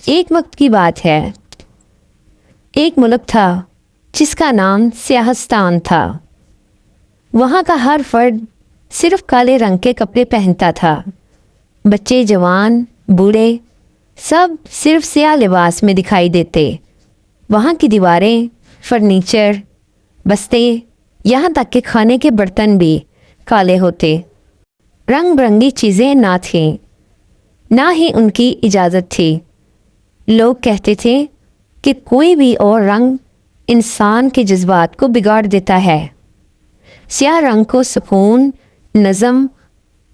एक वक्त की बात है। एक मुल्क था जिसका नाम सियाहस्तान था। वहाँ का हर फर्द सिर्फ काले रंग के कपड़े पहनता था। बच्चे, जवान, बूढ़े सब सिर्फ सियाह लिबास में दिखाई देते। वहाँ की दीवारें, फर्नीचर, बस्ते, यहाँ तक कि खाने के बर्तन भी काले होते। रंग बिरंगी चीज़ें ना थीं, ना ही उनकी इजाज़त थी। लोग कहते थे कि कोई भी और रंग इंसान के जज्बात को बिगाड़ देता है। स्याह रंग को सुकून, नज़म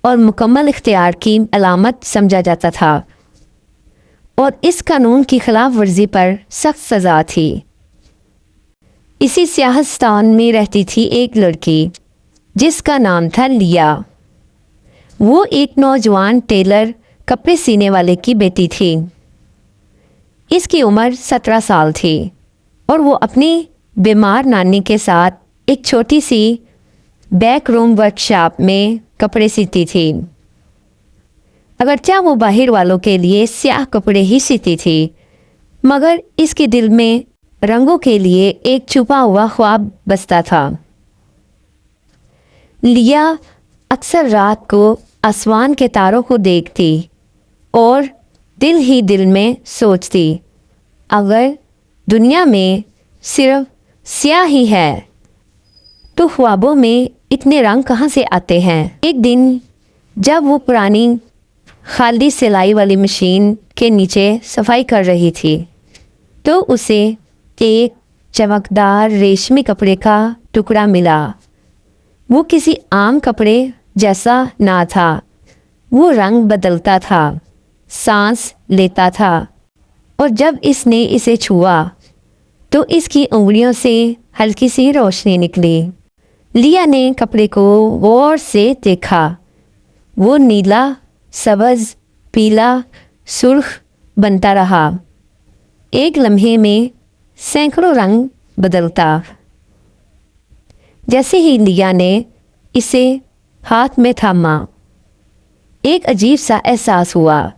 और मुकम्मल इख्तियार की अलामत समझा जाता था और इस कानून की खिलाफ वर्जी पर सख्त सज़ा थी। इसी सियाहस्तान में रहती थी एक लड़की जिसका नाम था लिया। वो एक नौजवान टेलर, कपड़े सीने वाले की बेटी थी। इसकी उम्र 17 साल थी और वो अपनी बीमार नानी के साथ एक छोटी सी बैक रूम वर्कशॉप में कपड़े सीती थी। अगरचे वो बाहर वालों के लिए स्याह कपड़े ही सीती थी, मगर इसके दिल में रंगों के लिए एक छुपा हुआ ख्वाब बसता था। लिया अक्सर रात को आसमान के तारों को देखती और दिल ही दिल में सोचती, अगर दुनिया में सिर्फ स्याह ही है तो ख्वाबों में इतने रंग कहाँ से आते हैं। एक दिन जब वो पुरानी खाली सिलाई वाली मशीन के नीचे सफाई कर रही थी तो उसे एक चमकदार रेशमी कपड़े का टुकड़ा मिला। वो किसी आम कपड़े जैसा ना था। वो रंग बदलता था, सांस लेता था और जब इसने इसे छुआ तो इसकी उंगलियों से हल्की सी रोशनी निकली। लिया ने कपड़े को गौर से देखा। वो नीला, सब्ज, पीला, सुर्ख बनता रहा। एक लम्हे में सैकड़ों रंग बदलता। जैसे ही लिया ने इसे हाथ में थामा, एक अजीब सा एहसास हुआ,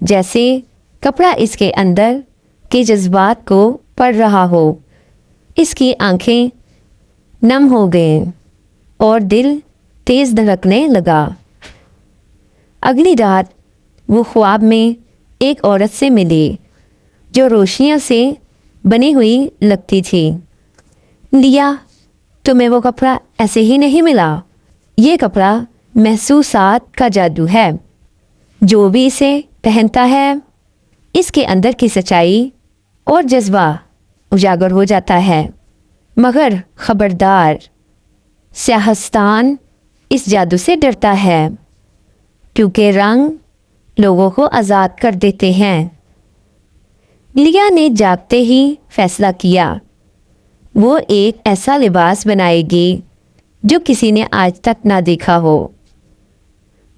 जैसे कपड़ा इसके अंदर के जज्बात को पढ़ रहा हो। इसकी आंखें नम हो गईं और दिल तेज धड़कने लगा। अगली रात वो ख्वाब में एक औरत से मिली जो रोशनियों से बनी हुई लगती थी। लिया, तुम्हें वो कपड़ा ऐसे ही नहीं मिला। ये कपड़ा महसूसात का जादू है। जो भी इसे पहनता है, इसके अंदर की सच्चाई और जज्बा उजागर हो जाता है। मगर खबरदार, सियाहस्तान इस जादू से डरता है क्योंकि रंग लोगों को आज़ाद कर देते हैं। लिया ने जागते ही फैसला किया, वो एक ऐसा लिबास बनाएगी जो किसी ने आज तक ना देखा हो।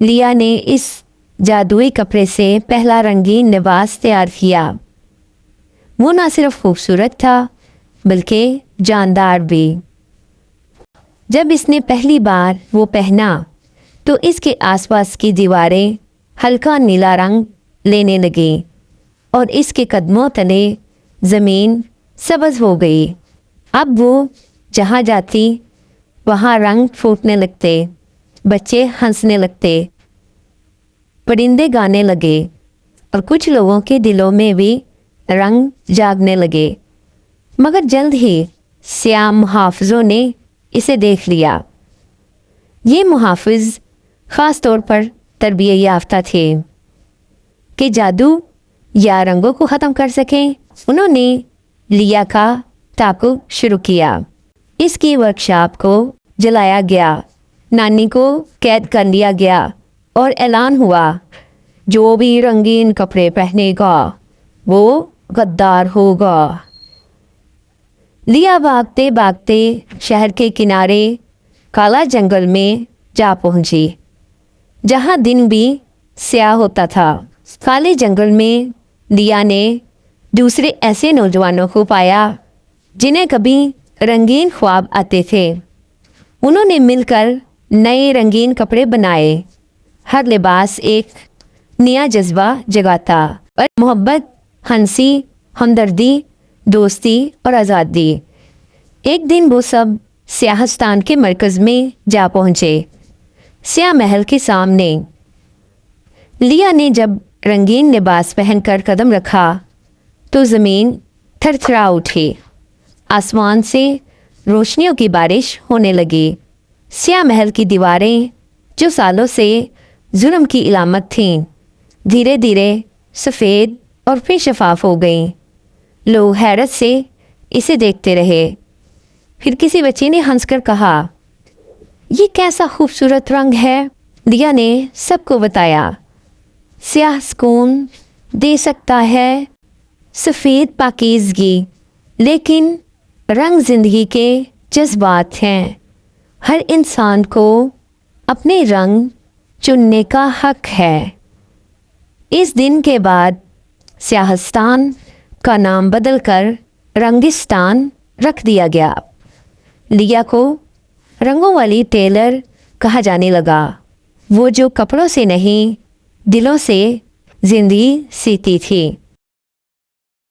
लिया ने इस जादुई कपड़े से पहला रंगीन लिबास तैयार किया। वो ना सिर्फ खूबसूरत था बल्कि जानदार भी। जब इसने पहली बार वो पहना तो इसके आसपास की दीवारें हल्का नीला रंग लेने लगी और इसके कदमों तले ज़मीन सब्ज हो गई। अब वो जहाँ जाती वहाँ रंग फूटने लगते, बच्चे हंसने लगते, परिंदे गाने लगे और कुछ लोगों के दिलों में भी रंग जागने लगे। मगर जल्द ही स्याह मुहाफ़िज़ों ने इसे देख लिया। ये मुहाफ़िज़ ख़ास तौर पर तरबियत याफ्ता थे कि जादू या रंगों को ख़त्म कर सकें। उन्होंने लिया का ताक़ुब शुरू किया। इसकी वर्कशॉप को जलाया गया, नानी को कैद कर लिया गया और ऐलान हुआ, जो भी रंगीन कपड़े पहनेगा वो गद्दार होगा। लिया भागते भागते शहर के किनारे काला जंगल में जा पहुंची, जहां दिन भी स्याह होता था। काले जंगल में लिया ने दूसरे ऐसे नौजवानों को पाया जिन्हें कभी रंगीन ख्वाब आते थे। उन्होंने मिलकर नए रंगीन कपड़े बनाए। हर लिबास एक नया जज्बा जगाता और मोहब्बत, हंसी, हमदर्दी, दोस्ती और आज़ादी। एक दिन वो सब सियाहस्तान के मरकज़ में जा पहुँचे, स्याह महल के सामने। लिया ने जब रंगीन लिबास पहनकर कदम रखा तो ज़मीन थरथरा उठी। आसमान से रोशनियों की बारिश होने लगी। स्याह महल की दीवारें, जो सालों से जुल्म की इलामत थीं, धीरे धीरे सफ़ेद और फिर शफाफ हो गईं। लोग हैरत से इसे देखते रहे। फिर किसी बच्चे ने हंसकर कहा, ये कैसा खूबसूरत रंग है। लिया ने सबको बताया, स्याह सुकून दे सकता है, सफ़ेद पाकीज़गी, लेकिन रंग ज़िंदगी के जज्बात हैं। हर इंसान को अपने रंग चुनने का हक है। इस दिन के बाद सियाहस्तान का नाम बदलकर रंगिस्तान रख दिया गया। लिया को रंगों वाली टेलर कहा जाने लगा, वो जो कपड़ों से नहीं दिलों से जिंदगी सीती थी।